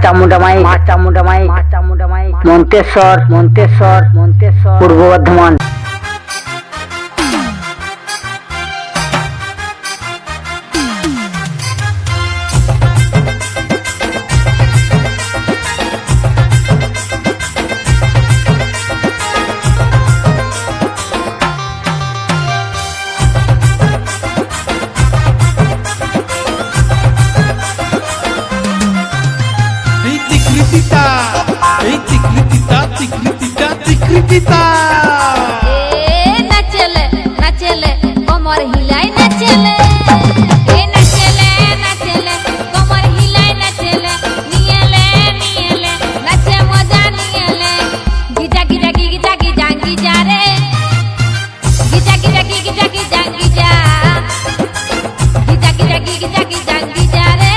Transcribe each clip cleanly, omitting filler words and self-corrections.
চামুন্ডামাই মন্তেশ্বর পূর্ব বর্ধমান। নাচলে নাচলে কোমর হিলাই নাচলে নাচলে নাচলে কোমর হিলাই নাচলে নিয়েলে নিয়েলে নাচে মজা নিয়েলে গিজা গিজা গিজা গিজা গিজা রে গিজা গিজা গিজা গিজা গিজা গিজা গিজা গিজা গিজা গিজা রে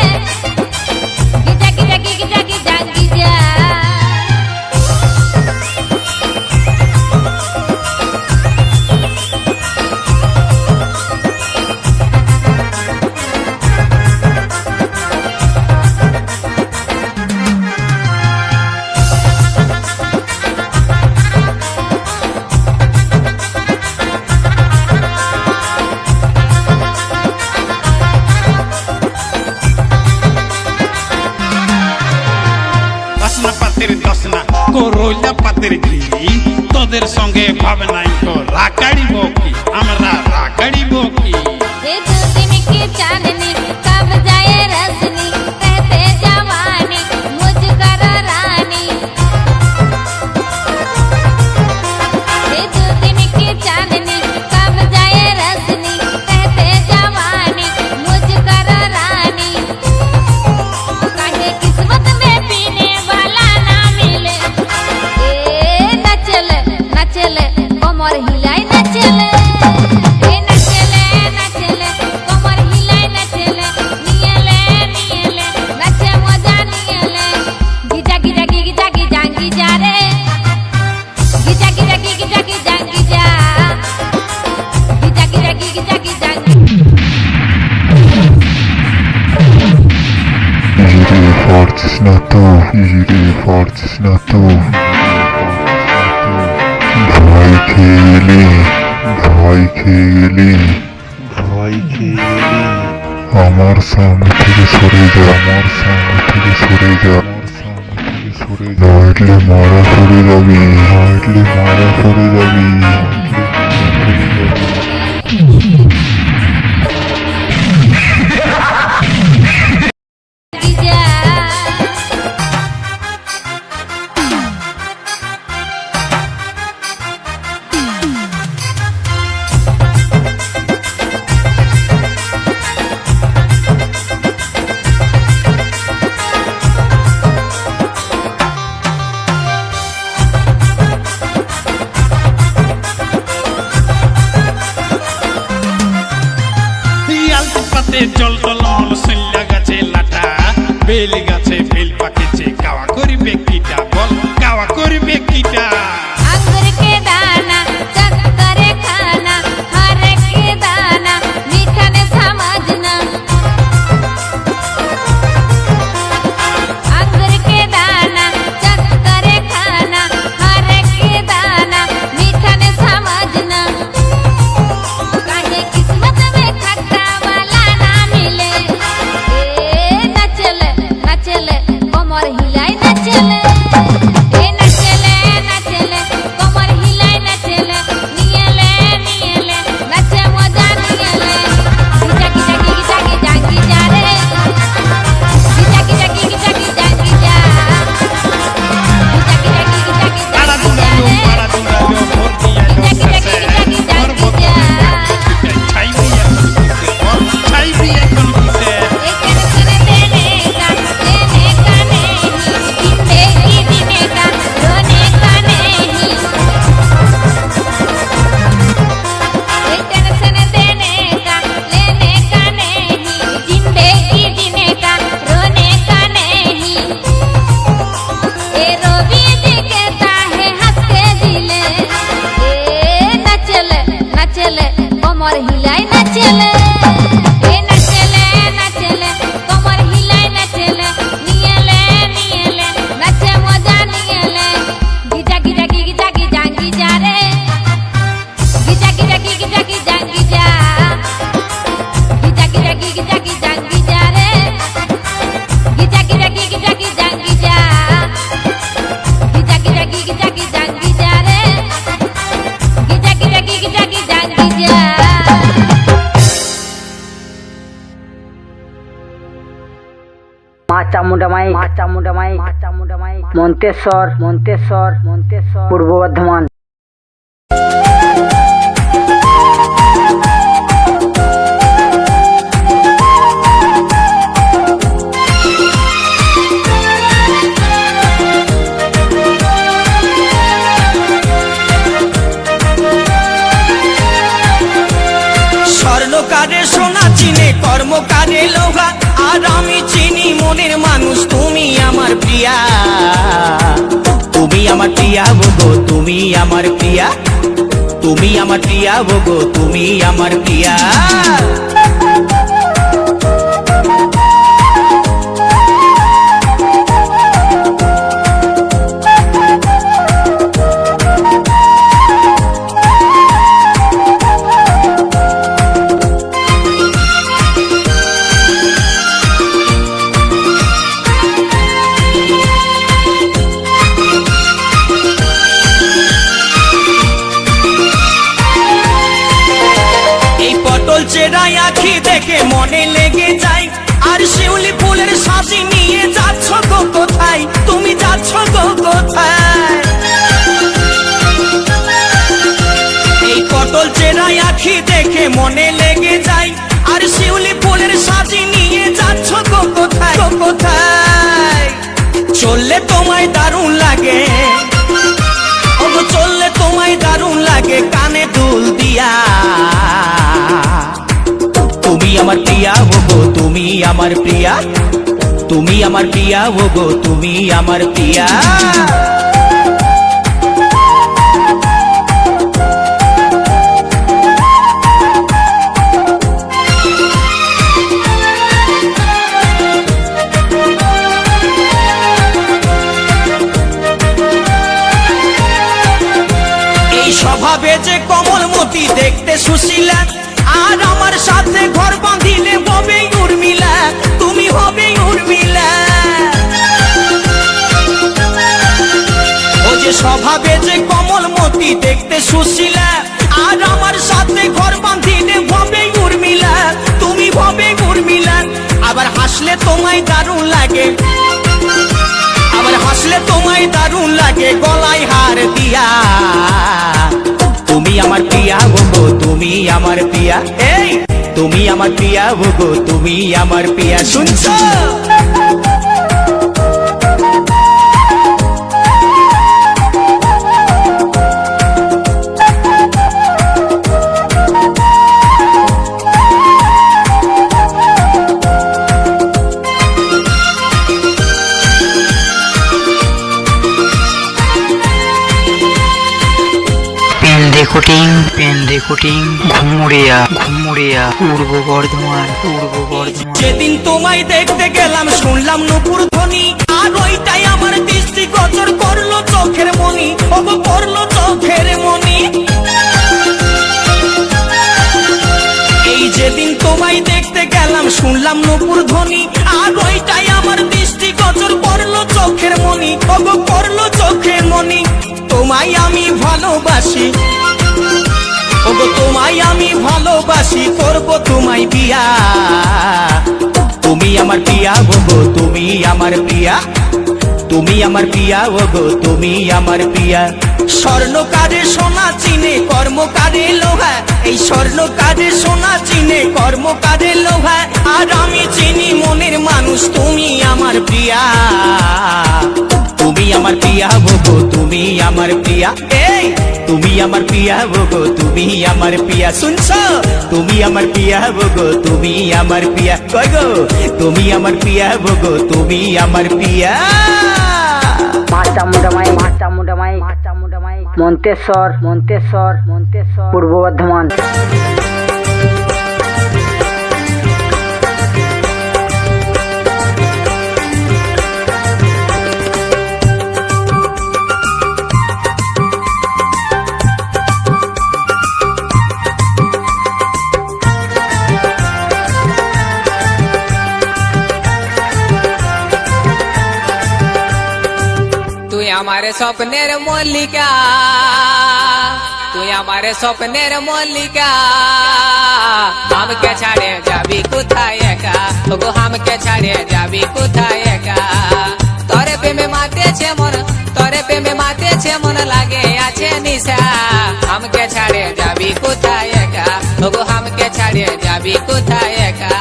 গিজা গিজা গিজা গিজা গিজা। করইলা পাতের ঘিরি তোদের সঙ্গে ভাবে নাই তো রাগাড়িব কি আমরা রাগাড়িব কি दिन की चांदनी कब जाए रजनी कहते जवानी मुझ कर रानी दिन की चांदनी कब जाए रजनी कहते जवानी मुझ कर रानी काहे किस्मत में पीने वाला ना मिले नचले नचले कोमर हिलाई नचले পারছিস না তো ভয় খেয়ে গেলি আমার সামনে থেকে সরে যা নইলে মারা পড়ে যাবি মা চামুন্ডা মাই মন্তেশ্বর পূর্ব বর্ধমান। স্বর্ণকারে সোনা চিনে কর্মকারে লোহা, আর আমি চিনি মনের মানুষ তুমি আমার প্রিয়া। তুমি আমার প্রিয়া গো, তুমি আমার প্রিয়া, তুমি আমার প্রিয়া গো, তুমি আমার প্রিয়া। চেরাই আখি দেখে মনে লেগে যায়, আর শিউলি ফুলের সাজি নিয়ে যাচ্ছ গো কোথায়, তুমি যাচ্ছ গো কোথায়। এই পটল চেরাই আখি দেখে মনে লেগে যায়, আর শিউলি ফুলের সাজি নিয়ে যাচ্ছ গো কোথায়, গো কোথায়। চললে তোমায় দারুণ লাগে, ওগো চললে তোমায় দারুণ লাগে, কানে দুল দিয়া। তুমি আমার প্রিয়া গো, তুমি আমার প্রিয়া, তুমি আমার প্রিয়া গো, তুমি আমার প্রিয়া। এই স্বভাবে যে কমলমতি দেখতে সুশীলা, আর আমার সাথে ঘর বাঁধিলে হবে উর্মিলা, তুমি হবে উর্মিলা। ও যে স্বভাবে যে কমলমতি দেখতে সুশীলা, আর আমার সাথে ঘর বাঁধিলে হবে উর্মিলা, তুমি হবে উর্মিলা। আবার হাসলে তোমায় দারুণ লাগে, আবার হাসলে তোমায় দারুণ লাগে, গলায় হার দিয়া। তুমি আমার প্রিয়া গো, তুমি আমার প্রিয়া, এই তুমি আমার প্রিয়া গো, তুমি আমার প্রিয়া। শুনছো? পেন্দিকুটিং ঘুমুরিয়া পূর্ব বর্ধমান। যেদিন তোমায় দেখতে গেলাম শুনলাম নুপুর ধ্বনি, আর ওইটাই আমার দৃষ্টি গোচর করলো চোখের মনি, ওগো করলো চোখের মনি। এই যেদিন তোমায় দেখতে গেলাম শুনলাম নুপুর ধ্বনি, আর ওইটাই আমার দৃষ্টি গোচর করলো চোখের মনি, ওগো করলো চোখের মনি। তোমায় আমি ভালোবাসি, ওগো তোমায় আমি ভালোবাসি, করবো তোমায় বিয়া। তুমি আমার প্রিয়া গো, তুমি আমার প্রিয়া, তুমি আমার প্রিয়া গো, তুমি আমার প্রিয়া। স্বর্ণকারে সোনা চিনে কর্মকারে লোহা, এই স্বর্ণকারে সোনা চিনে কর্মকারে লোহা, আর আমি চিনি মনের মানুষ তুমি আমার প্রিয়া। তুমি আমার প্রিয়া গো, তুমি আমার প্রিয়া, এই তুমি আমার প্রিয়া গো, তুমি আমার প্রিয়া। শুনছো? তুমি আমার প্রিয়া গো, তুমি আমার প্রিয়া, কই গো তুমি আমার প্রিয়া গো, তুমি আমার প্রিয়া। মা চামুন্ডা মাই মন্তেশ্বর পূর্ব বর্ধমান। তুই আমার স্বপ্নের মল্লিকা, তুই আমার স্বপ্নের মল্লিকা আমাকে ছাড়ে যাবি কোথায় একা ওগো আমাকে ছাড়ে যাবি কোথায় একা তরে প্রেমে মাতেছে মন তরে প্রেমে মাতেছে মন লাগে আছে নিশা আমাকে ছাড়ে যাবি কোথায় একা ওগো আমাকে ছাড়ে যাবি কোথায় একা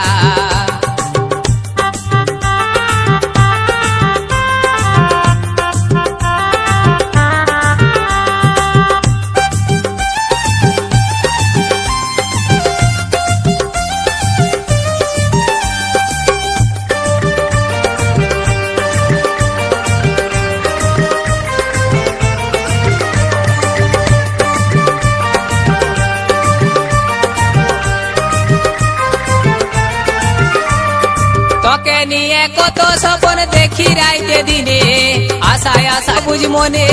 তোকে নিয়ে কত স্বপ্ন দেখি রাইতে দিনে আশায় আশা বুঝ মনে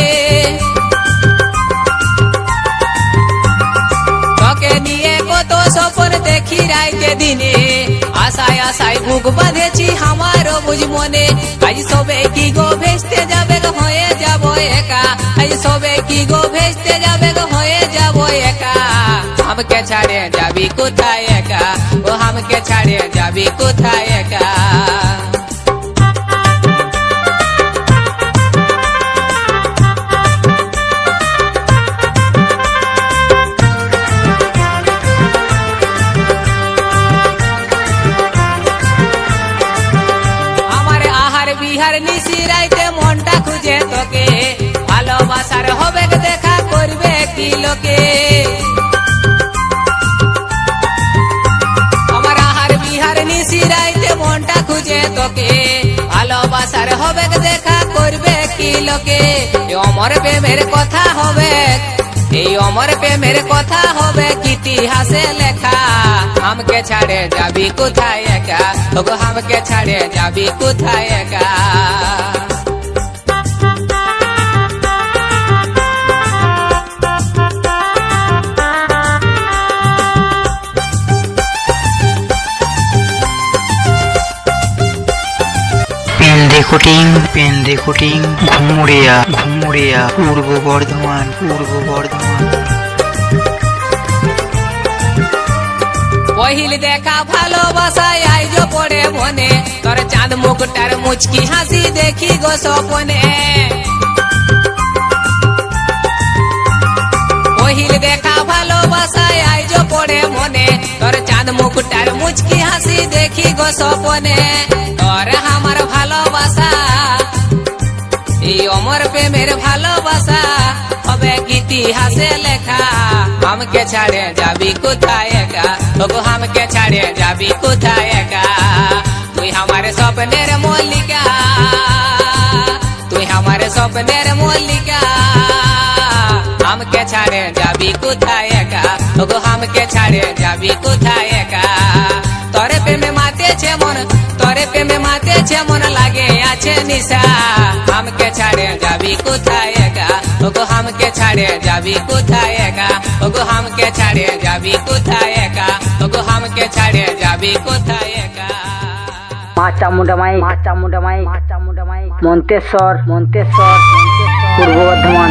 তোকে নিয়ে কত স্বপ্ন দেখি রাইতে দিনে আশায় আশায় বুক বাঁধেছি আমারও বুঝ মনে আজ সবে কি গো ভেস্তে যাবে গো হয়ে যাব একা আজ সবে কি গো ভেস্তে যাবে গো হয়ে যাব একা আমাকে ছাড়ে যাবি কোথায় একা ও আমাকে ছাড়ে যাবি কোথায় একা আমার আহার বিহার নিশি রাইতে মনটা খুঁজে তোকে ভালোবাসার হবে দেখা করবে কি লোকে আমার আহার বিহার নিশি রাইতে মনটা খুঁজে তোকে ভালোবাসার হবে দেখা করবে কি লোকে এই অমর প্রেমের কথা হবে এই অমর প্রেমের কথা হবে ইতিহাসে লেখা আমাকে ছাড়ে যাবি কোথায় একা ওগো আমাকে ছাড়ে যাবি কোথায় একা পেন রেকর্ডিং ঘুমুরিয়া পূর্ব বর্ধমান পহিল দেখা ভালোবাসায় আইজো পড়ে মনে তোর চাঁদ মুখটার মুচকি হাসি দেখি গো স্বপনে পহিল দেখা ভালোবাসায় আইজো পড়ে মনে তোর চাঁদ মুখটার মুচকি হাসি দেখি গো স্বপনে তোর আমার ভালোবাসা এই অমর প্রেমের ভালোবাসা হবে ইতিহাসে লেখা আমাকে ছাড়ে যাবি কোথায় একা ওগো আমাকে ছাড়ে যাবি কোথায় একা তুই আমার স্বপ্নের মল্লিকা তুই আমার স্বপ্নের মল্লিকা আমাকে ছাড়ে যাবি কোথায় একা ওগো আমাকে ছাড়ে যাবি কোথায় একা তরে প্রেমে মাতেছে মন তরে প্রেমে মাতেছে মন লাগে আছে নিশা আমাকে ছাড়ে যাবি কোথায় একা ওগো আমাকে ছাড়ে যাবি কোথায় একা ওগো আমাকে ছাড়ে যাবি কোথায় একা ওগো আমাকে ছাড়ে যাবি কোথায় একা মাচামুন্ডামাই মন্তেশ্বর পূর্ব বর্ধমান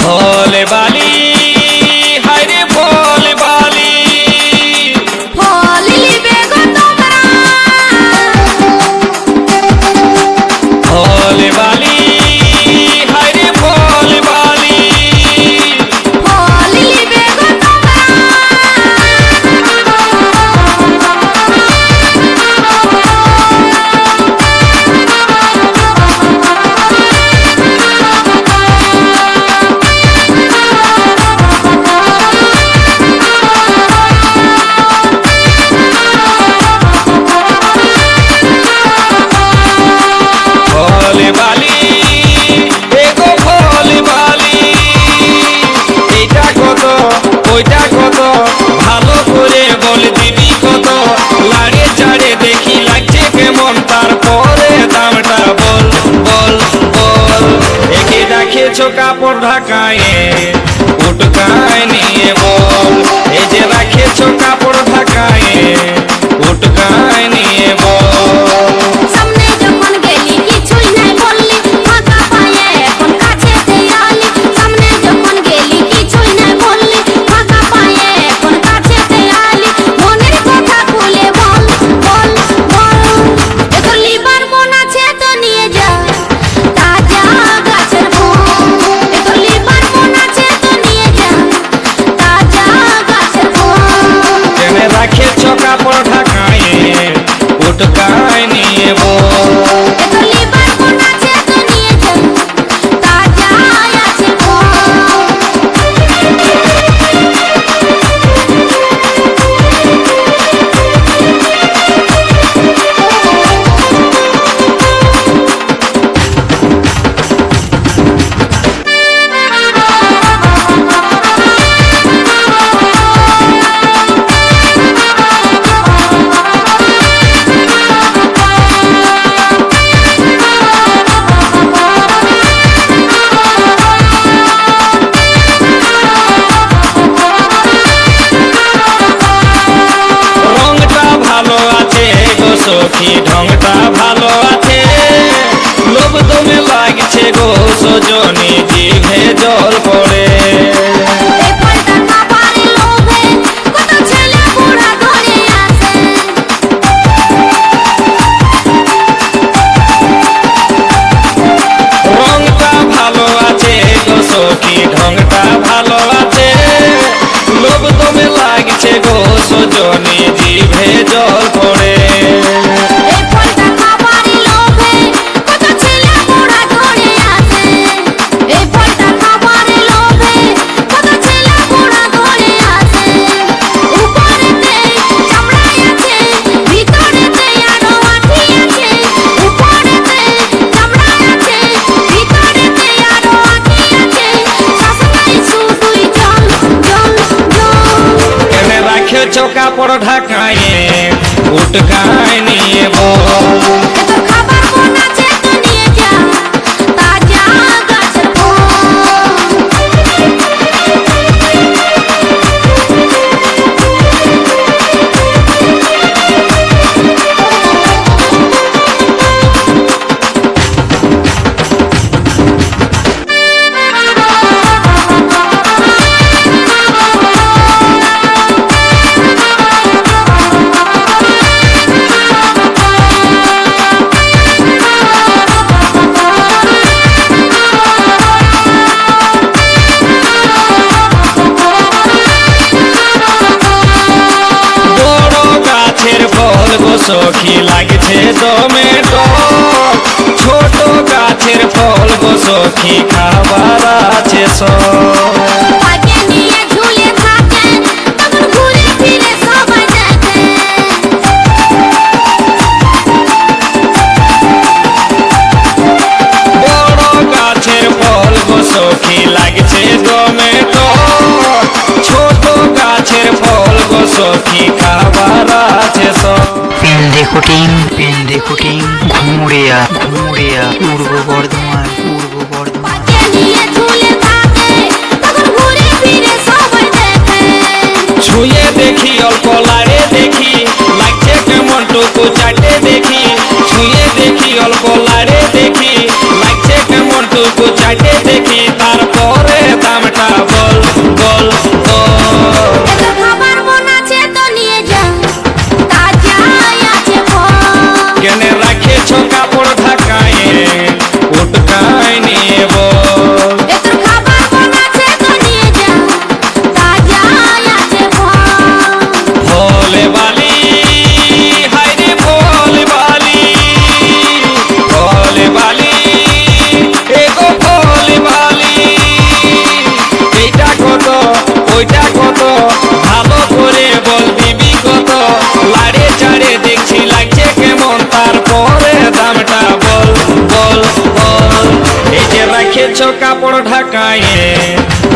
ভোলে বালি হায়রে ভোলে বালি ফল লিবে গো তোমরা ভোলে বালি কাপড় ঢাকায়ে উটকায় নিয়ে বল এই যে রাখেছো কাপড় ঢাকায়ে উটকায় নিয়ে বল সামনে যখন গেলি কিছুই নাই বললি ফাঁকা পায়ে এখন কাছে দেয়ালি সামনে যখন গেলি কিছুই নাই বললি ফাঁকা পায়ে এখন কাছে দেয়ালি মনের কথা খুলে বল বল বল তোর লিবার মন আছে তো নিয়ে যা তাজা গাছের ফল তোর লিবার মন আছে তো নিয়ে যা তাজা গাছের ফল কেনে রাখেছো কাপড় ঢাকায়ে উটকায় নিয়ে বল তোর লিবার মন আছে তো নিয়ে যা তাজা আছে ফল রংটা ভালো আছে গো সখী ঢংটা ভালো আছে লোভ দমে লাগছে গো সজনী জিভে জল পড়ে এই ফলটা খাবার লোভে কত ছেলে বুড়া ধরে আসে রংটা ভালো আছে গো সখী ঢংটা ভালো আছে লোভ দমে লাগছে গো সজনী জিভে জল পড়ে এই ফলটা খাবার লোভে কত ছেলে বুড়া ধরে আসে এই ফলটা খাবার লোভে কত ছেলে বুড়া ধরে আসে উপরেতে চামড়া আছে ভিতরেতে আরো আঠি আছে উপরেতে চামড়া আছে ভিতরেতে আরো আঠি আছে শাসনাই শুধুই জল জল জল কেনে রাখেছো কাপড় ঢাকায়ে উটকায় নিয়ে বল তোর খাবার মন আছে তো নিয়ে যা তাজা গাছের ফল বড় গাছের ফল গো সখী লাগছে দমে টক ছোট গাছের ফল গো সখী খাবার আছে সব পাকে নিয়ে ঝুলে থাকে তখন ঘুরে ফিরে সবাই দেখে বড় গাছের ফল গো সখী লাগছে দমে টক ছোট গাছের ফল গো সখী খাবার আছে সব পেন্দে কুটিং ঘুমুরিয়া ঘুমুরিয়া পূর্ব বর্ধমান পূর্ব বর্ধমান পাকে নিয়ে ঝুলে থাকে তখন ঘুরে ফিরে সবাই দেখে ছুঁয়ে দেখি অল্প লাড়ে দেখি লাগছে কেমন টুকু চাটে দেখি ছুঁয়ে দেখি অল্প লাড়ে দেখি লাগছে কেমন টুকু চাটে দেখি তারপরে দামটা বল বল বল তোর খাবার মন আছে তো নিয়ে যা তাজা আছে ফল কেনে রাখেছো কাপড় ঢাকায়ে উটকায় নিয়ে বল তোর খাবার মন আছে তো নিয়ে যা তাজা আছে ফল ভোলে বালি হায়রে ভোলে বালি ভোলে বালি এগো ভোলে বালি এইটা কত ওইটা কত ভালো করে বল দিবি কত লাড়ে চাড়ে দেখছি লাগছে কেমন তারপরে দামটা বল বল বল এই যে রাখেছো কাপড় ঢাকায়ে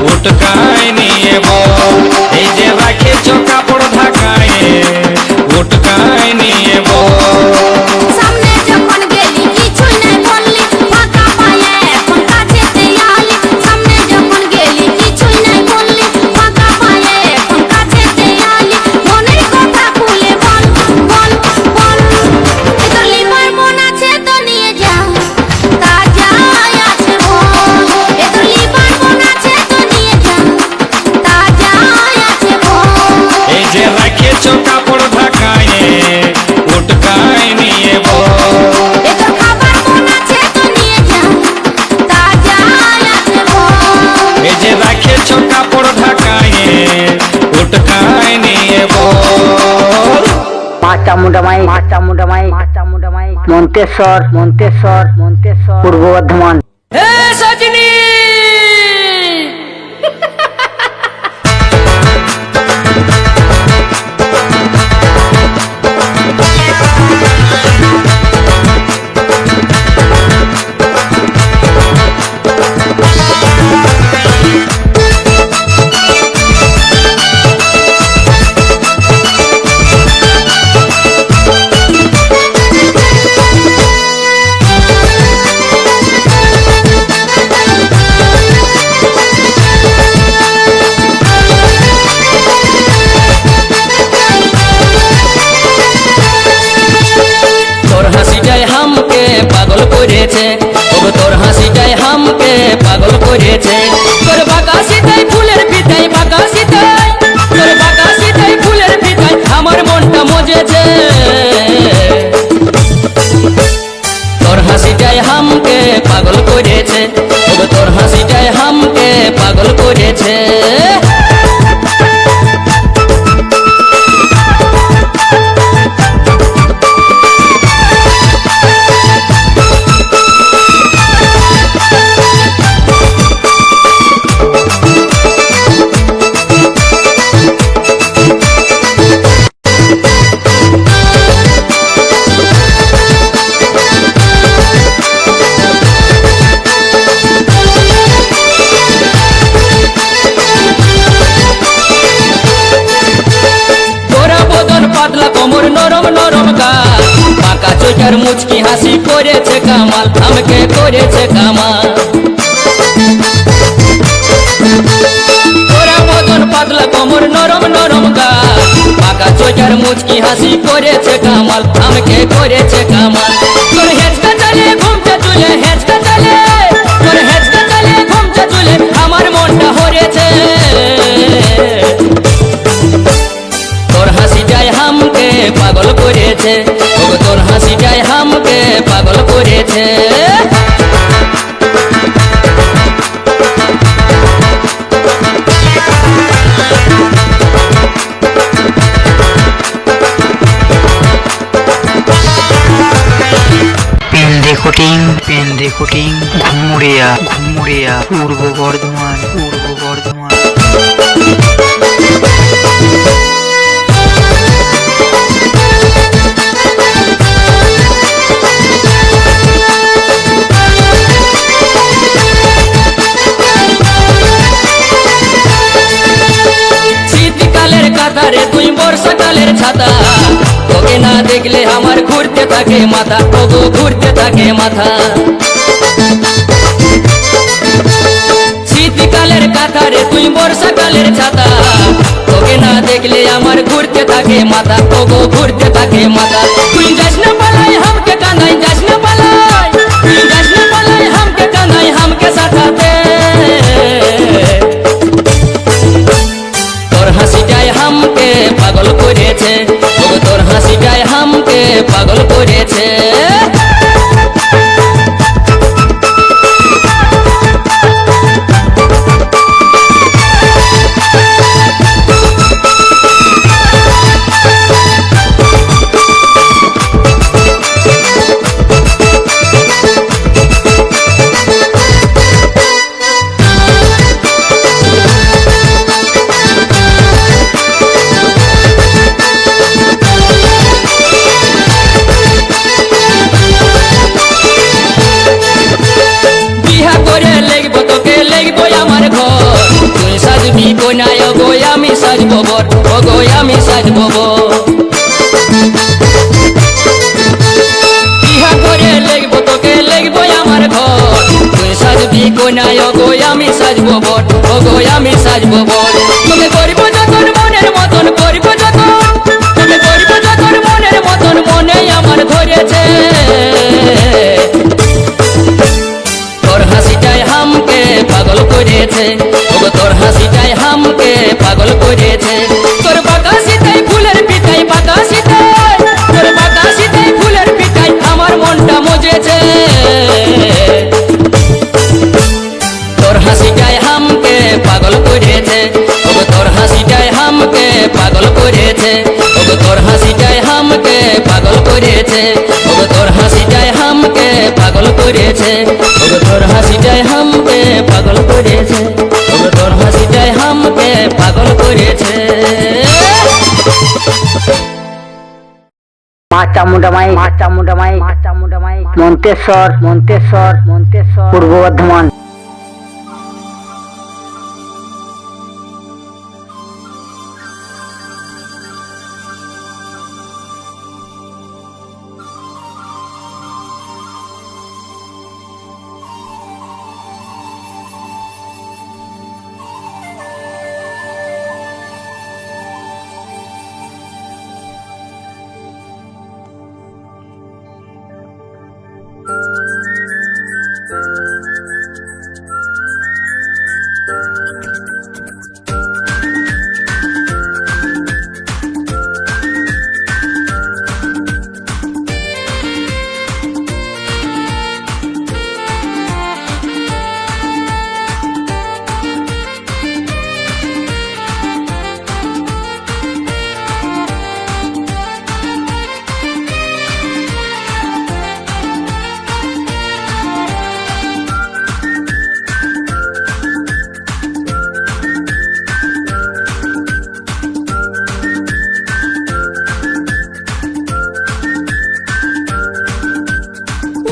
উটকায় নিয়ে বল এই যে রাখেছো কাপড় ঢাকায়ে উটকায় নিয়ে বল সামনে যখন গেলি কিছুই নাই বললি ফাঁকা পায়ে এখন কাছে দেয়ালি সামনে মাচামুন্ডামাই মন্তেশ্বর পূর্ব বর্ধমান। হে সজনী পাগল করেছে, ওগো তোর হাসিটাই হামকে পাগল করেছে। তোর বাঁকাশিটাই ফুলের পিতাই বাঁকাশিটাই, তোর বাঁকাশিটাই ফুলের পিতাই আমার মনটা মজেছে। তোর হাসিটাই হামকে পাগল করেছে, ওগো তোর হাসিটাই হামকে পাগল করেছে। কোমর নরম নরম গাল, পাকা চোখের মুচকি হাসি করেছে কামাল, আমাকে করেছে কামাল। তোরা বদন পাতলা কোমর নরম নরম গাল, পাকা চোখের মুচকি হাসি করেছে কামাল, আমাকে করেছে কামাল। তোর হেঁচকা চলে ঘুমটা চলে হেঁচকা চলে, তোর হেঁচকা চলে ঘুমটা চলে আমার মনটা হরেছে। তোর হাসিটাই হামকে পাগল করেছে, ওগো তোর হাসিটাই হামকে পাগল করেছে। পেন্দেকুটিং ঘুমুরিয়া পূর্ব বর্ধমান। শীতকালের কাতারে তুই বর্ষাকালের ছাতা, তোকে না দেখলে আমার ঘুরতে থাকে মাথা, ওগো ঘুরতে থাকে মাথা। শীতকালের কাতারে তুই বর্ষাকালের ছাতা, তোকে না দেখলে আমার ঘুরতে থাকে মাথা, ওগো ঘুরতে থাকে মাথা। তুই যাস না পালাই হামকে কানাই, যাস না পালাই, তুই যাস না পালাই হামকে কানাই হামকে সাথাতে। তোর হাসিটাই হামকে পাগল করেছে, ওগো তোর হাসিটাই হামকে পাগল করেছে। আমি সাজবো বর, ওগো আমি সাজবো বর। বিহা করে লেগবো তোকে লেগবো আমার ঘর, তুই সাজবি কোনায় ওগো আমি সাজবো বর, ওগো আমি সাজবো বর। তোকে করব যখন মনের মতন করব যখন, তোকে করব যখন মনের মতন মনে আমার ধরেছে। তোর হাসিটাই হামকে পাগল করেছে, ওগো তোর হাসিটাই হামকে পাগল করেছে। তোর বাঁকাশিটাই ফুলের পিতাই বাঁকাশিটাই, তোর বাঁকাশিটাই ফুলের পিতাই আমার মনটা মজেছে। তোর হাসিটাই হামকে পাগল করেছে, আমাকে পাগল করেছে ওগো তোর হাসিটাই আমাকে পাগল করেছে ওগো তোর হাসিটাই আমাকে পাগল করেছে মা চামুন্ডামাই মন্তেশ্বর পূর্ব বর্ধমান।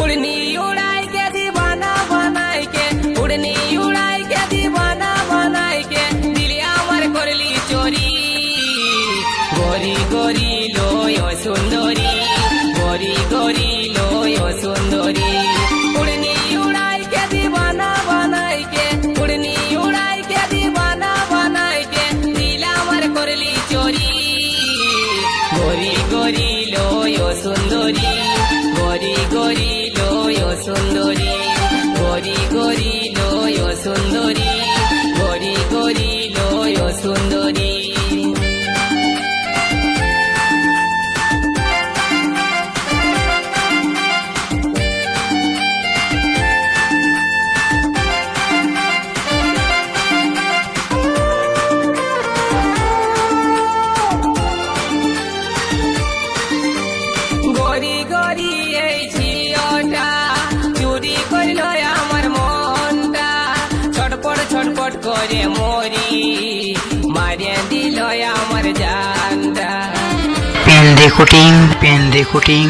उड़नी उड़ाई के दीवाना बनाई के उड़नी उड़ाई के दीवाना बनाई के दिलिया मर करली चोरी गोरी गोरी लोयो सुंदरी गोरी गोरी लोयो सुंदरी उड़नी उड़ाई के दीवाना बनाई के उड़नी उड़ाई के दीवाना बनाई के दिलिया मर करली चोरी गोरी गोरी लोयो सुंदरी गोरी गोरी लोयो सुंदरी गोरी गोरी लोयो सुंदरी गोरी गोरी लोयो सुंदरी গরি গরি এই ঝিওটা চুরি করিল আমার মনটা ছটপট ছটপট করে মরি মারিয়া দিল আমার জানটা পেন্দে কুটিং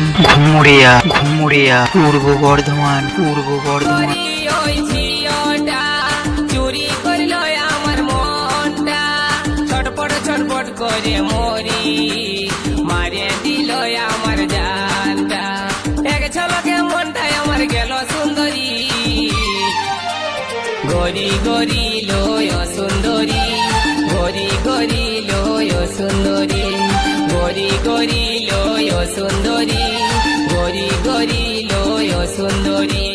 ঘুমুড়িয়া পূর্ব বর্ধমান। গরি ওই ঝিওটা চুরি করিল আমার মনটা ছটপট ছটপট করে মরি মারিয়া দিল আমার জানটা এক ঝলকে মনটাই আমার গেল সুন্দরী গরি গরি লোয় সুন্দরী গরি গরি লোয় সুন্দরী গরি গরি লোয় সুন্দরী গরি গরি লোয় সুন্দরী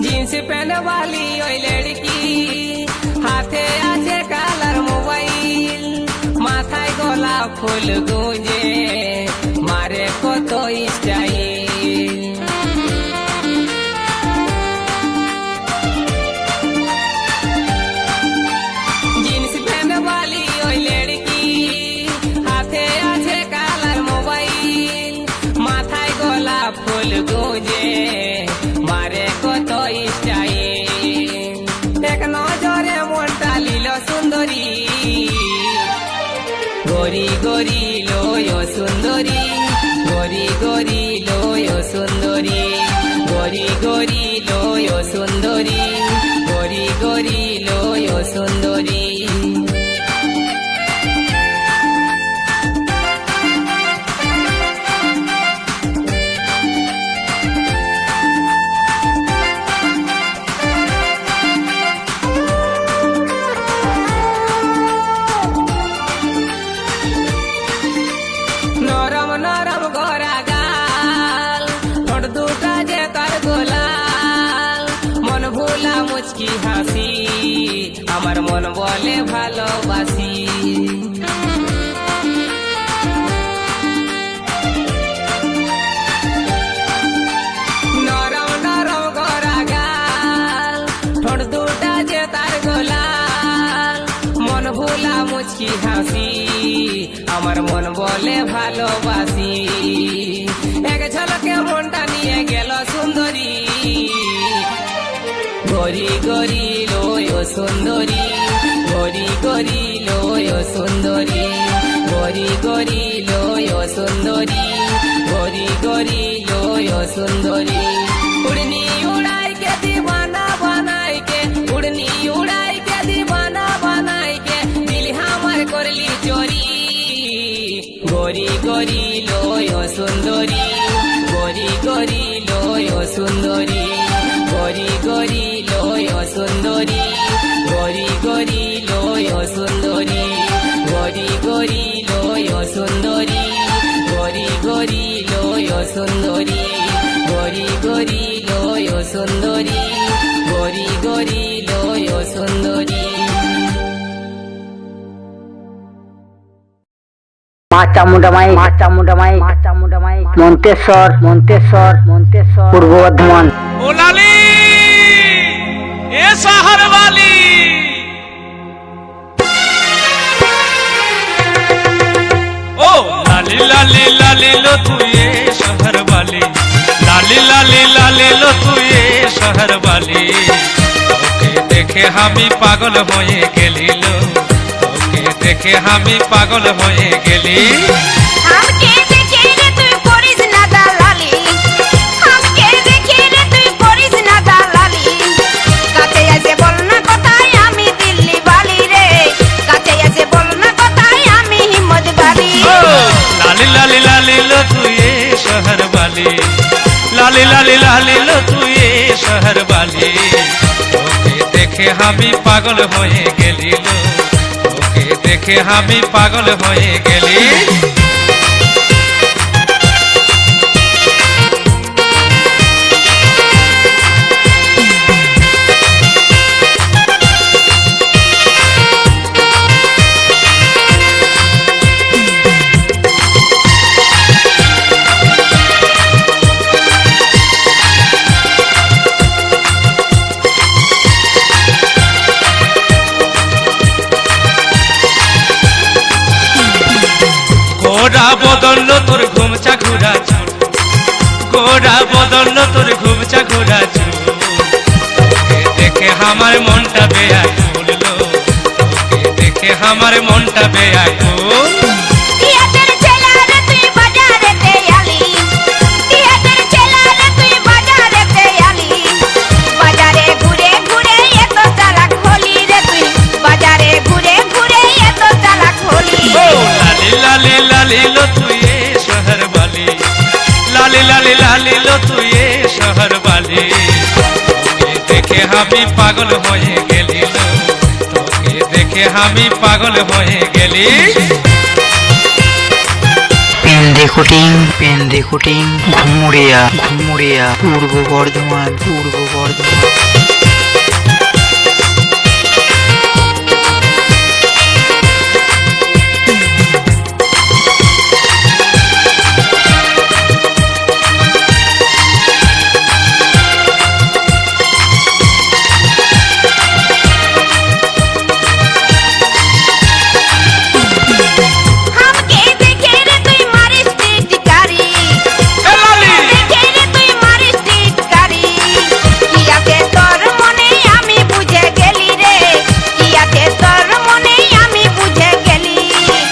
जींस पहने वाली ओई लड़की हाथे आछे कालार मोबाइल माथाय गोला फुल गुंजे मारे कत स्टाइल जींस पहने वाली ओई लड़की हाथे आछे कालार मोबाइल माथाय गोला फुल गुंजे मारे कत स्टाइल एक नजरे মনটা লীল সুন্দরী গরি গরি লোয় সুন্দরী গরি গরি লোয় সুন্দরী গরি গরি লোয় সুন্দরী গরি গরি লোয় সুন্দরী নরম নরম গড়া গাল মুচকি হাসি আমার মন বলে ভালোবাসি নরম নরম গড়া গাল ঠোঁট দুটা যে তার গোলাল মন ভোলা মুচকি হাসি আমার মন বলে ভালোবাসি এক ঝলকে মনটা নিয়ে গেল সুন্দরী গরি গরি লয় সুন্দরী গরি গরি লয় সুন্দরী গরি গরি লয় সুন্দরী গরি গরি লয় সুন্দরী উড়নি উড়াই के दीवाना बनाई के उड़नी उड़ाई के दीवाना बनाई के दिल हमार करली चोरी गरी गरी लय सुंदरी गरी गरी लय सुंदरी गरी गरी लय सुंदरी गरी गरी लय सुंदरी गरी गरी लय सुंदरी गरी गरी लय सुंदरी गरी गरी लय सुंदरी गरी गरी लय सुंदरी মা চামুন্ডা মাই মন্তেশ্বর পূর্ব বর্ধমান। ও লালি এ শহর वाली ओ लाली लाली लाली लो तू ये शहर वाली लाली लाली लाली लो तू ये शहर वाली ओके देखे हामी पागल হয়ে গেলি লো ওকে দেখে আমি পাগল হয়ে গেলি हमके देखे रे तुई करिस ना दालाली हमके देखे रे तुई करिस ना दालाली काते ऐसे बोलना কথাই আমি দিল্লি वाली रे काते ऐसे बोलना কথাই আমি हिम्मत वाली लाली लाली लाली लो तू ये शहर वाली लाली लाली लाली लो तू ये शहर वाली ओके देखे আমি পাগল হয়ে গেলি লো ওকে দেখে আমি পাগল হয়ে গেলি গোরা বদল তোর ঘুমচা ঘুরা চুল গোরা বদল তোর ঘুমচা ঘুরা চুল তোকে দেখে আমার মনটা বেয়াকুল লো তোকে দেখে আমার মনটা বেয়াকুল তিয়াদের ছেলা রে তুই বাজারেতে আলি তিয়াদের ছেলা রে তুই বাজারেতে আলি বাজারে ঘুরে ঘুরে এত চালাক হলি রে তুই বাজারে ঘুরে ঘুরে এত চালাক হলি लाली लाली लाली लो तू ये शहर वाली लाली लाली लाली लो तू ये शहर वाली তোকে দেখে আমি পাগল হয়ে গেলি লো তোকে দেখে আমি পাগল হয়ে গেলি পেন্দে কুটিং ঘুমুরিয়া পূর্ব বর্ধমান। हमके देखे रे तुई मारिस टिटकारी এ লালি देखे रे तुई मारिस टिटकारी कियाते तोर मने আমি বুঝে গেলি রে কিয়াতে তোর মনে আমি বুঝে গেলি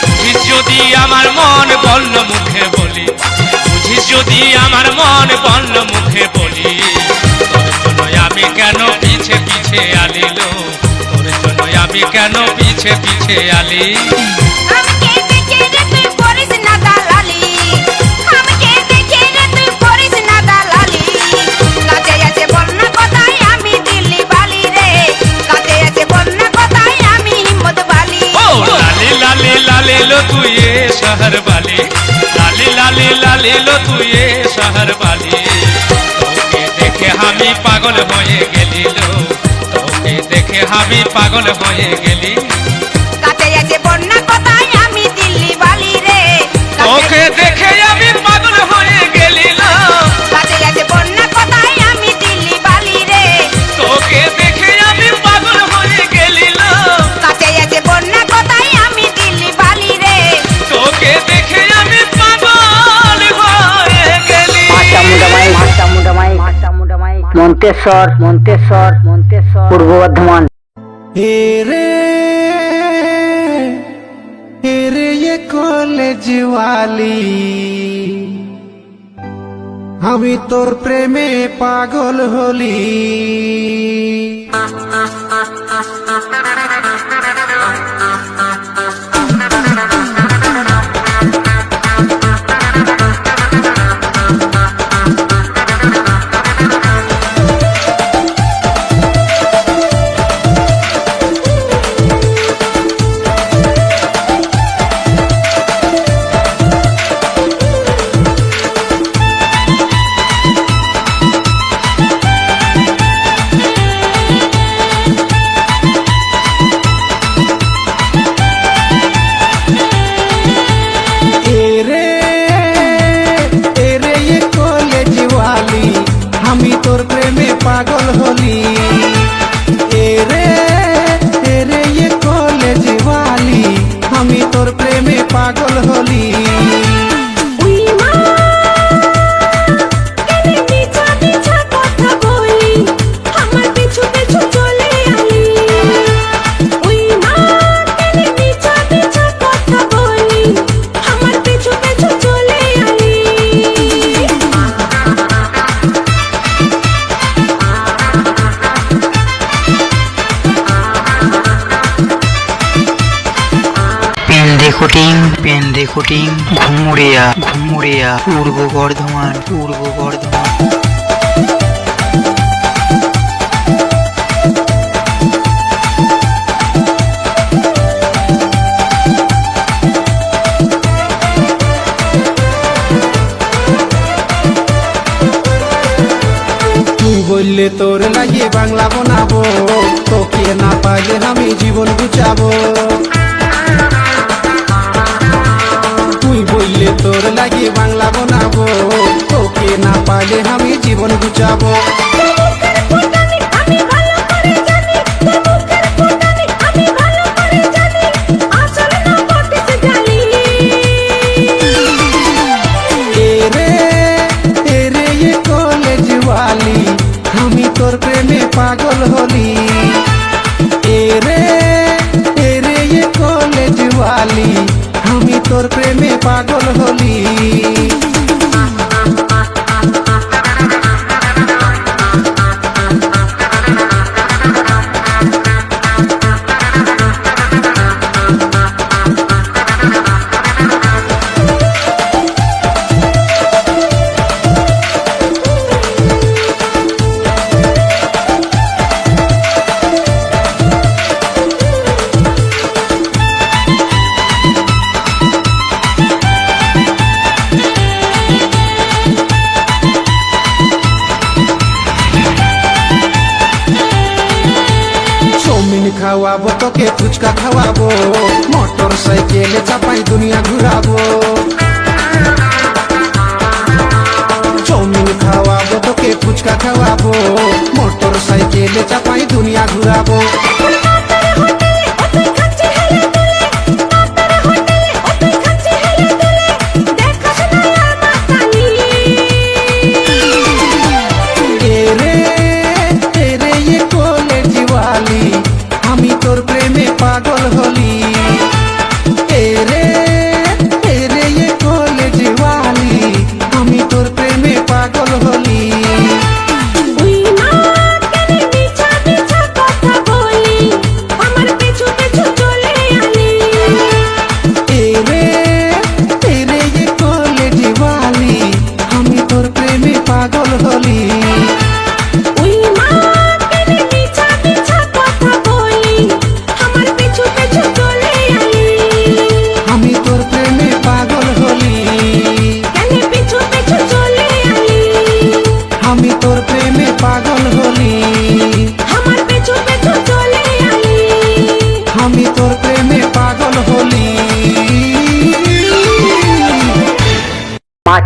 বুঝিস যদি আমার মন বলল মুখে বলি বুঝিস যদি আমার মন বলল মুখে বলি তোর জন্য আমি কেন পিছে পিছে আলিলো তোর জন্য আমি কেন পিছে পিছে আলি हमके देखे रे तुई करिस ना दालाली हमके देखे रे तुई करिस ना दालाली काते ऐसे बोलना কথাই আমি দিল্লি वाली रे काते ऐसे बोलना কথাই আমি हिम्मत वाली ओ लाली लाली लाली लो तू ये शहर वाली लाली लाली लाली लो तू ये शहर वाली তোকে দেখে আমি পাগল হয়ে গেলি লো তোকে আমি পাগল হয়ে গেলি কাছে আছে বন্যা কোথায় আমি দিল্লি বালি রে তোকে দেখে আমি পাগল হয়ে গেলি না কাছে আছে বন্যা কোথায় আমি দিল্লি বালি রে তোকে দেখে আমি পাগল হয়ে গেলি না কাছে আছে বন্যা কোথায় আমি দিল্লি বালি রে তোকে দেখে আমি পাগল হয়ে গেলি মাচামুন্ডামাই মন্তেশ্বর পূর্ব বর্ধমান। रे ये कॉलेज वाली আমি তোর প্রেমে পাগল হলি আমি তোর প্রেমে পাগল হলি রে ये कॉलेज वाली আমি তোর প্রেমে পাগল হলি পেন্দেকুটিং ঘুমুরিয়া পূর্ব বর্ধমান। তুই বললে তোর লাগিয়ে বাংলা বানাবো তোকে না পাইলে আমি জীবন গুছাবো তুই বললে তোর লাগিয়ে বাংলা বানাবো তোকে না পাইলে আমি জীবন গুছাবো আমি তোর প্রেমে পাগল হলি রে ये कॉलेज वाली আমি তোর প্রেমে পাগল হলি খাওয়াবো তোকে ফুচকা খাওয়াবো মোটর সাইকেলে চাপাই দুনিয়া ঘুরাবো চাউমিন খাওয়াবো তোকে ফুচকা খাওয়াবো মোটর সাইকেলে চাপাই দুনিয়া ঘুরাবো আমি তোর প্রেমে পাগল হলি রে ये कॉलेज वाली আমি তোর প্রেমে পাগল হলি কথা বলি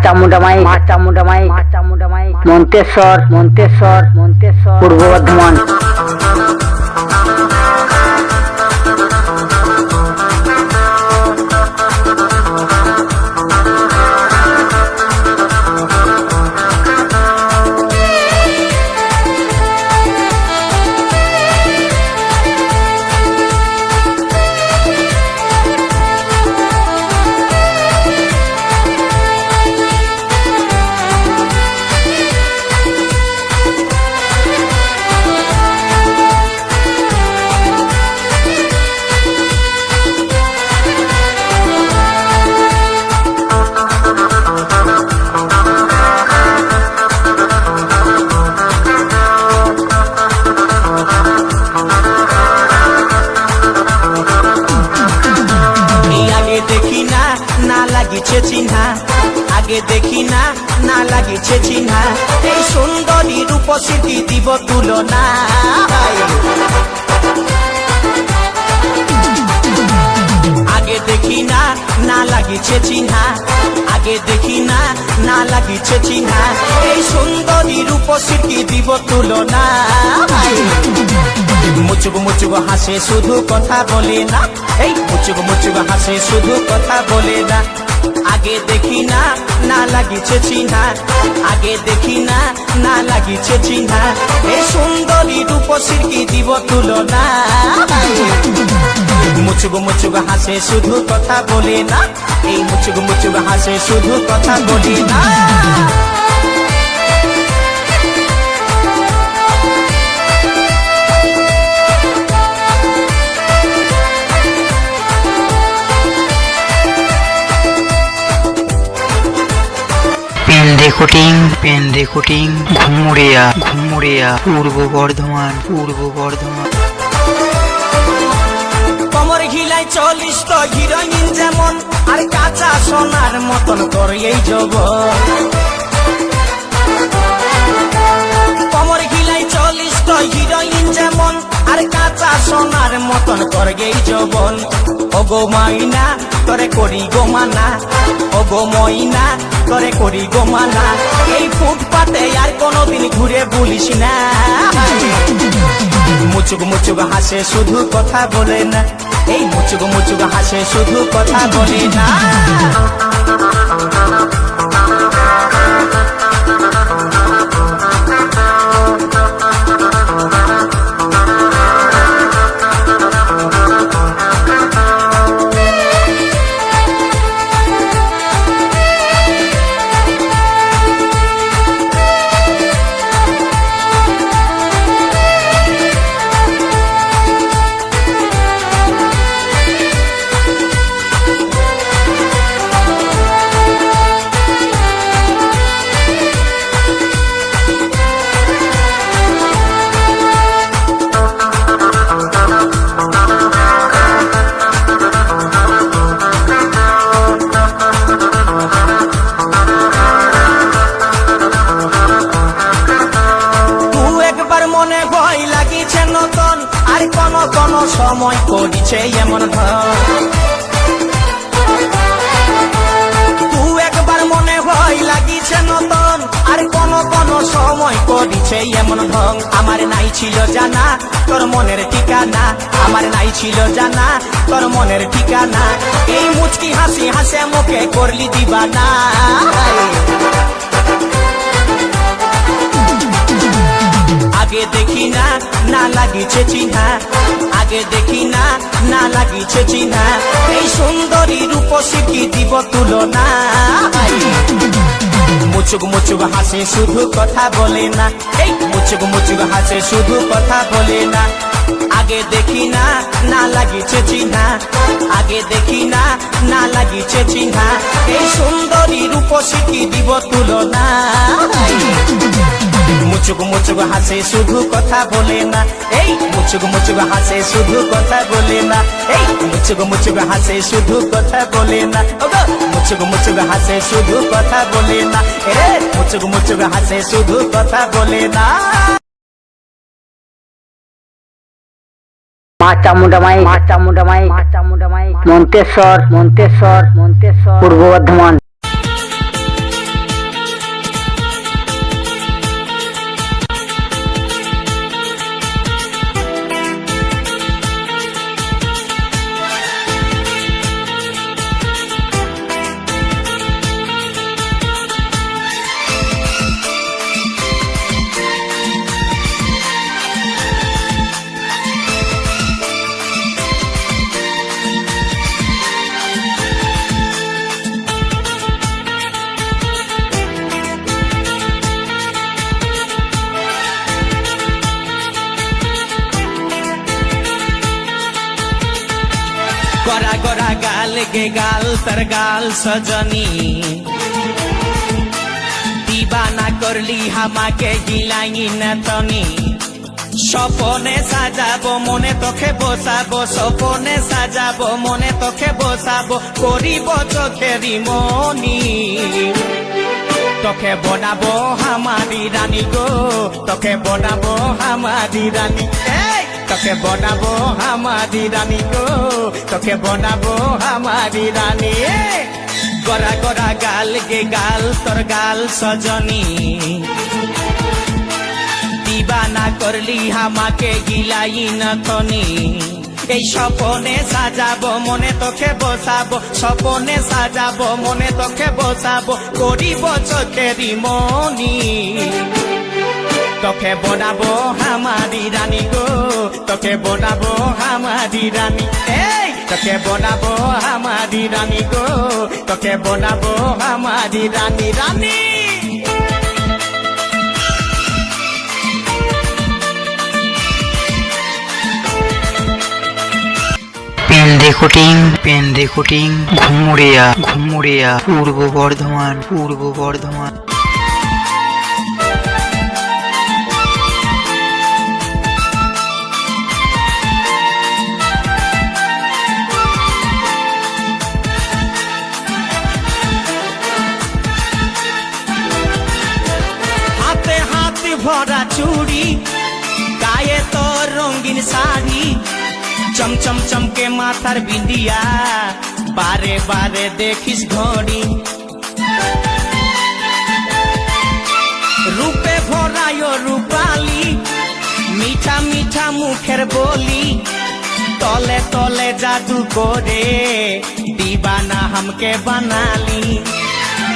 চামুন্ডামাই মন্তেশ্বর পূর্ব বর্ধমান। আগে দেখি না না লাগিছে চিহ্না এই সুন্দরী রূপসী দিব তুলনা আগে দেখি না না লাগিছে চিহ্না আগে দেখি না না লাগিছে চিহ্না এই সুন্দরী রূপসী দিব তুলনা মুচুক মুচুক হাসে শুধু কথা বলে না এই মুচুক মুচুক হাসে শুধু কথা বলে না আগে দেখি না না লাগিছে চিহ্না আগে দেখি না না লাগিছে চিহ্না এই সুন্দরী রূপসী দিব তুলনা মুচুক মুচুক হাসে শুধু কথা বলে না এই মুচুক মুচুক হাসে শুধু কথা বলে না পেন্দেকুটিং ঘুমুরিয়া পূর্ব বর্ধমান কমর ঘিলাই 40 তো হিরোইন যেমন আর কাঁচা সোনার মতন করে এই যৌবন কমর ঘিলাই 40 তো হিরোইন যেমন আর কাঁচা সোনার মতন করে এই যৌবন ওগো মাইনা তোরে করি গো মানা ওগো মইনা তোরে করি গো মানা এই ফুটপাতে আর কোনোদিন ঘুরে বলিস না মুচুক মুচুক হাসে শুধু কথা বলে না এই মুচুক মুচুক হাসে শুধু কথা বলে না সময় করিছে এমন তু একবার মনে হয় লাগিছে নতন আর কোন কোন সময় করিছে এমন ঢং আমার নাই ছিল জানা তোর মনের ঠিকানা আমার নাই ছিল জানা তোর মনের ঠিকানা এই মুচকি হাসি হাসে মুখে করলি দিবানা আগে দেখি না না লাগিছে চিহ্না আগে দেখি না না লাগিছে চিহ্না এই সুন্দরী রূপসী দিব তুলনা মুচুক মুচুক হাসে শুধু কথা বলে না এই মুচুক মুচুক হাসে শুধু কথা বলে না আগে দেখি না না লাগিছে চিহ্না আগে দেখি না না লাগিছে চিহ্না এই সুন্দরী রূপসী দিব তুলনা মুচুক মুচুক হাসে শুধু কথা বলে না এই মুচুক মুচুক হাসে শুধু কথা বলে না এই মুচুক মুচুক হাসে শুধু কথা বলে না মুচুক মুচুক হাসে শুধু কথা বলে না রে মুচুক মুচুক হাসে শুধু কথা বলে না চামুন্ডামাই মন্তেশ্বর পূর্ব বর্ধমান। গড়া গড়া গাল গে গাল তোর গাল সজনী দিবানা করলি হামাকে গিলাই না তনি স্বপনে সাজাবো মনে তোকে বসাবো স্বপনে সাজাবো মনে তোকে বসাবো করিব চোখেরি মনি তোকে বনাবো হামারি রানী গো তোকে বনাবো হামারি রানী এই তোকে বনাবো হামারি রানী গো তোকে বনাবো হামারি রানী গড়া গড়া গাল গে গাল তোর গাল সজনী দিবানা করলি হামাকে গিলাই না তনি এই স্বপনে সাজাবো মনে তোকে বসাবো স্বপনে সাজাবো মনে তোকে বসাবো করিব চোখেরি মনি তোকে বনাবো হামারি রানী গো তোকে বনাবো হামারি রানী এই তোকে বনাবো হামারি রানী গো তোকে বনাবো হামারি রানী রানী পেন রেকর্ডিং ঘুমুরিয়া পূর্ব বর্ধমান হাতে হাত ভরা চুড়ি গায়ে তোর রঙিন শাড়ি চমচম চমকে মাথার বিন্দিয়া বারে বারে দেখিস ঘড়ি রূপে ভরায় রূপালি মিঠা মিঠা মুখের বলি তলে তলে জাদু করে দিবানা হামকে বানালি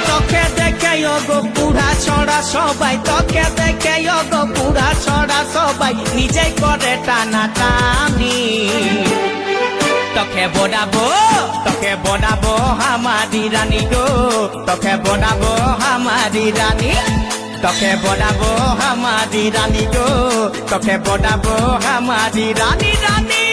তোকে দেখে গো পুরা ছড়া সবাই তোকে দেখে গো পুরা ছড়া সবাই নিজে করে টানা টানি তোকে বনাবো হামারি রানী গো তোকে বনাবো হামারি রানী তোকে বনাবো হামারি রানী গো তোকে বনাবো হামারি রানী রানী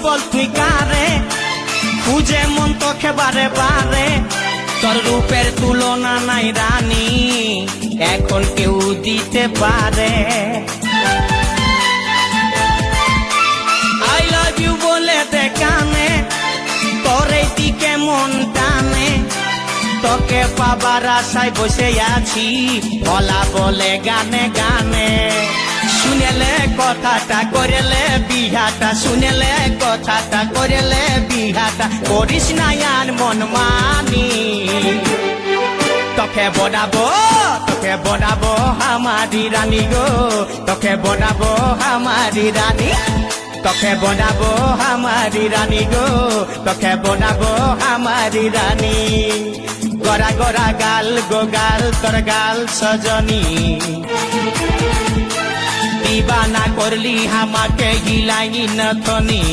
বল তুই কারে খুঁজে মন তোকে বারে বারে তোর রূপের তুলনা নাই রানী এখন কেউ দিতে পারে আই লাভ ইউ বলে দে কানে তোর এই দিকে মন টানে তোকে পাবার আশায় বসে আছি ভোলা বলে গানে গানে শুনেলে কথাটা করেলে বিহাটা শুনেলে কথাটা করেলে বিহাটা করিস না আর মন মানি তোকে বনাবো হামারি রানী গো তোকে বনাবো হামারি রানী তোকে বনাবো হামারি রানী গো তোকে বনাবো হামারি রানী গড়া গড়া গাল গো গাল তোর গাল সজনী দিবানা করলি হামাকে গিলাই নথনি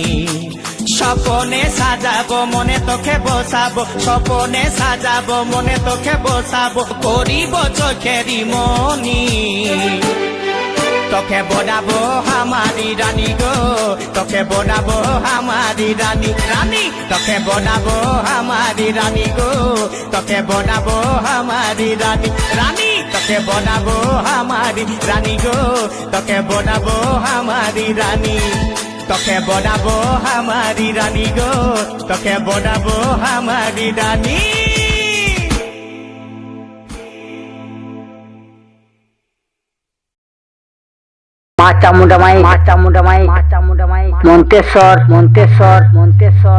স্বপনে সাজাবো মনে তোকে বসাবো স্বপনে সাজাবো মনে তোকে বসাবো করিব চোখেরি মনি তোকে বনাবো হামারি রানী গো তোকে বনাবো হামারি রানী রানী তোকে বনাবো হামারি রানী গো তোকে বনাবো হামারি রানী রানী তোকে বনাবো হামারি রানী গো তোকে বনাবো হামারি রানী তোকে বনাবো হামারি রানী গো তোকে বনাবো হামারি রানী মা চামুন্ডামাই মন্তেশ্বর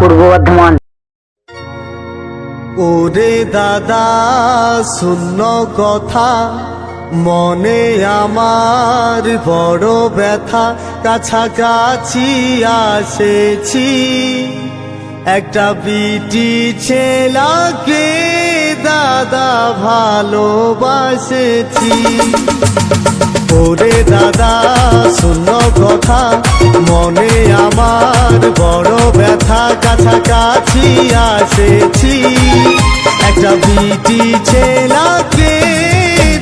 পূর্ব বর্ধমান। ওরে দাদা শূন্য কথা মনে আমার বড় ব্যথা, কাছাকাছি আসেছি, একটা বিটি ছেলাকে দাদা ভালোবাসেছি। ওরে দাদা শূন্য কথা, মনে আমার বড় ব্যথা, কাছাকাছি আসেছি, একটা বিটি ছেলাকে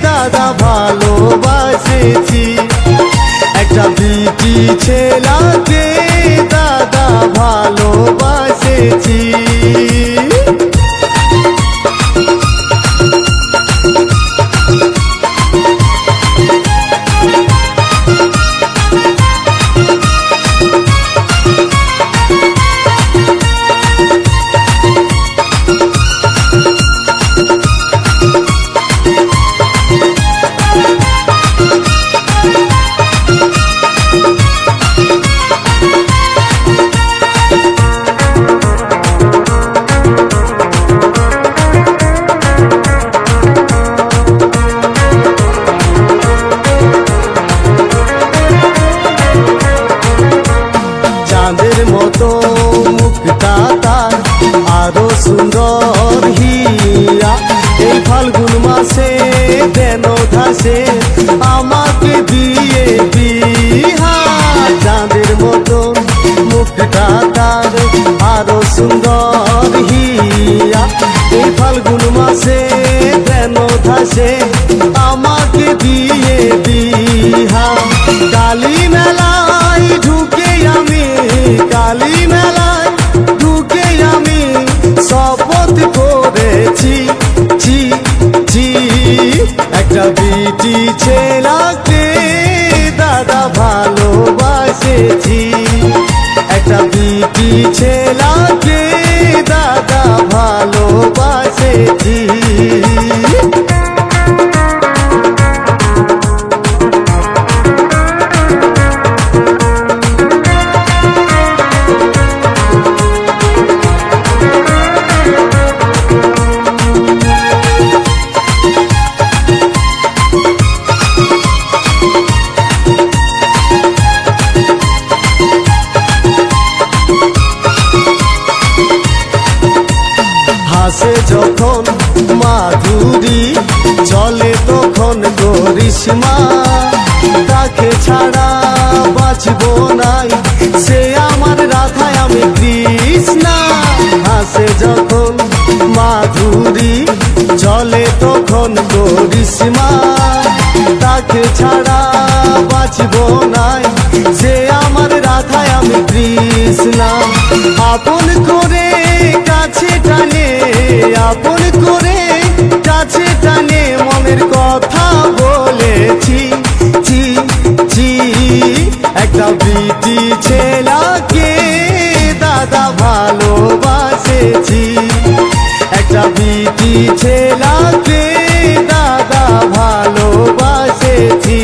দাদা ভালোবাসেছি, একটা বিটি ছেলাকে দাদা ভালোবাসেছি। চাঁদের মতো মুখটা তার আরো সুন্দর হিয়া, এই ফাল্গুন মাসে দেন ধাসে আমাকে দিয়ে বিহা। চাঁদের মতো মুখটা তার আরো সুন্দর হিয়া, এই ফাল্গুন মাসে দেন ধাসে আমাকে দিয়ে বিহা। কালী মেলায় ঢুকে আমি, কালী মেলায় ঢুকে আমি শপথ করেছি, ছি ছি, একটা বিটি ছেলাকে দাদা ভালোবাসেছি, একটা বিটি ছেলাকে দাদা ভালোবাসেছি। হাসে যখন মাধুরী, চলে তখন করিশ্মা, তাকে ছাড়া বাঁচব নাই, সে আমার রাধায় আমি কৃষ্ণা। হাসে যখন মাধুরী, চলে তখন করিশ্মা, তাকে ছাড়া বাঁচব নাই, সে আমার রাধায় আমি কৃষ্ণা। আপন করে কাছে টানে, আপন করে কাছে টানে মনের কথা বলেছি, ছি ছি, একটা বিটি ছেলাকে দাদা ভালোবাসেছি, একটা বিটি ছেলাকে দাদা ভালোবাসেছি।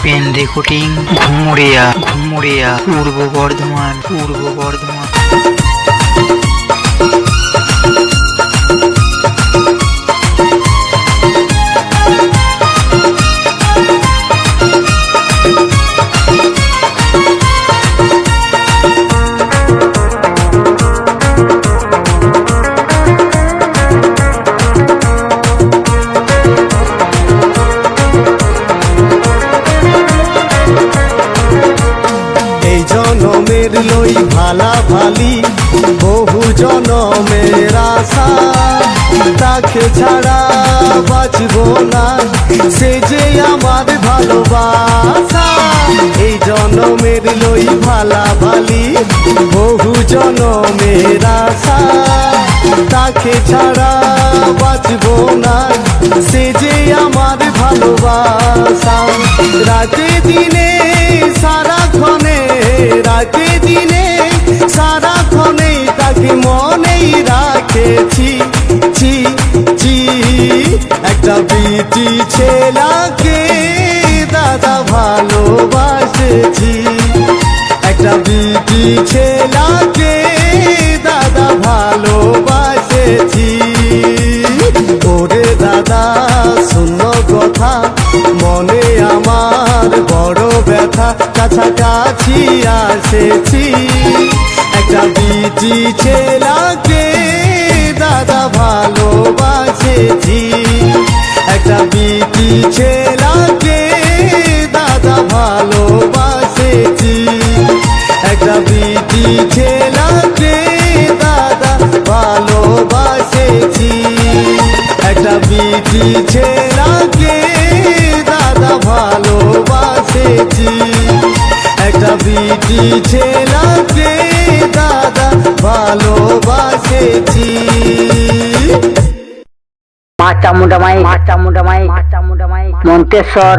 পেন রেকর্ডিং ঘুমুরিয়া, ঘুমুরিয়া, পূর্ব বর্ধমান, পূর্ব বর্ধমান। জনমের লই ভালা ভালি, বহু জনমের আশা, তাকে ছাড়া বাঁচব না, সে যে আমার ভালোবাসা। এই জনমের লই ভালা ভালি, বহু জনমের আশা, তাকে ছাড়া বাঁচব না, সে যে আমার ভালোবাসা। রাতে দিনে সারাক্ষণে, রাতে দিনে সারাক্ষণে তাকে মনেই রাখেছি, ছি ছি, একটা বিটি ছেলাকে দাদা ভালোবাসেছি, একটা বিটি ছেলাকে দাদা ভালোবাসেছি। কাছাকাছি আসেছি একটা বিটি ছেলাকে দাদা ভালোবাসেছি একটা বিটি ছেলাকে দাদা ভালোবাসেছি একটা বিটি ছেলাকে দাদা ভালোবাসেছি একটা বিটি ছেলাকে দাদা ভালোবাসেছি একটা বিটি ছেলাকে দাদা ভালোবাসেছি মা চামুন্ডা মাই মন্তেশ্বর